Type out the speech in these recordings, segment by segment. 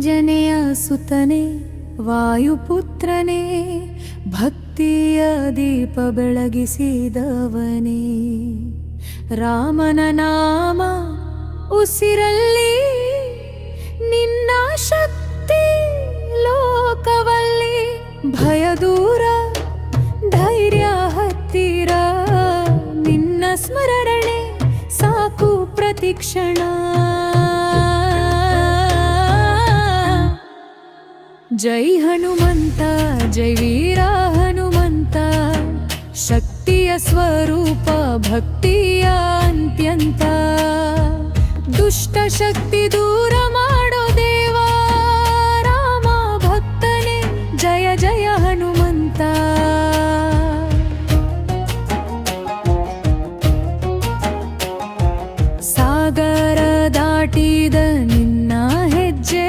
ಆಂಜನೇಯ ಸುತನೇ ವಾಯುಪುತ್ರನೇ ಭಕ್ತಿಯ ದೀಪ ಬೆಳಗಿಸಿದವನೇ ರಾಮನ ನಾಮ ಉಸಿರಲ್ಲಿ ನಿನ್ನ ಶಕ್ತಿ ಲೋಕವಲ್ಲಿ ಭಯ ದೂರ ಧೈರ್ಯ ಹತ್ತಿರ ನಿನ್ನ ಸ್ಮರಣೆ ಸಾಕು ಪ್ರತಿಕ್ಷಣ ಜೈ ಹನುಮಂತ ಜೈ ವೀರ ಹನುಮಂತ ಶಕ್ತಿಯ ಸ್ವರೂಪ ಭಕ್ತಿಯ ಅತ್ಯಂತ ದುಷ್ಟ ಶಕ್ತಿ ದೂರ ಮಾಡೋ ದೇವ ರಾಮ ಭಕ್ತನೇ ಜಯ ಜಯ ಹನುಮಂತ ಸಾಗರ ದಾಟಿದ ನಿನ್ನ ಹೆಜ್ಜೆ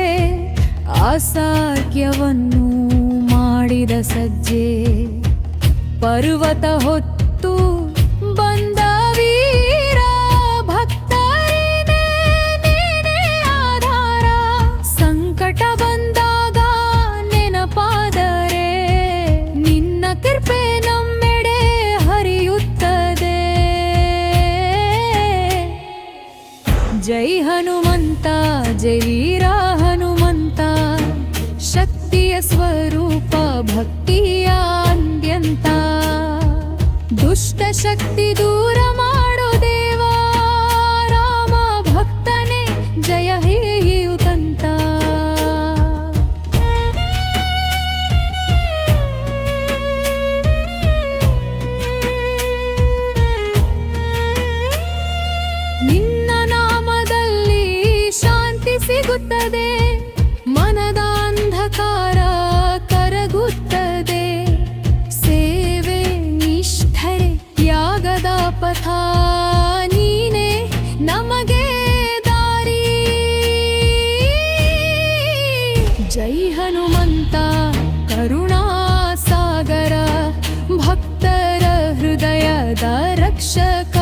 ಅಸಾಧ್ಯವನ್ನು ಮಾಡಿದ ಸಜ್ಜೆ ಪರ್ವತ ಹೊತ್ತು ಬಂದ ವೀರ ಭಕ್ತರಿನೇ ನೀನೇ ಆಧಾರ ಸಂಕಟ ಬಂದಾಗ ನೆನಪಾದರೆ ನಿನ್ನ ಕೃಪೆ ನಮ್ಮೆಡೆ ಹರಿಯುತ್ತದೆ ಜೈ ಹನುಮಂತ ಜೈ ವೀರ ಹನುಮಂತ ಶಕ್ತಿಯ ಸ್ವರೂಪ ಭಕ್ತಿಯ ಅತ್ಯಂತ ದುಷ್ಟ ಶಕ್ತಿ ದೂರ ಮಾಡೋ ದೇವ ರಾಮ ಭಕ್ತನೇ ಜಯ ಹೇಯುತಂತ ನಿನ್ನ ನಾಮದಲ್ಲಿ ಶಾಂತಿ ಸಿಗುತ್ತದೆ ಮನದ ಅಂಧಕಾರ ಕರಗುತ್ತದೆ ಸೇವೆ ನಿಷ್ಠರೆ ತ್ಯಾಗದ ಪಥ ನೀನೆ ನಮಗೆ ದಾರಿ ಜೈ ಹನುಮಂತ ಕರುಣಾ ಸಾಗರ ಭಕ್ತರ ಹೃದಯದ ರಕ್ಷಕ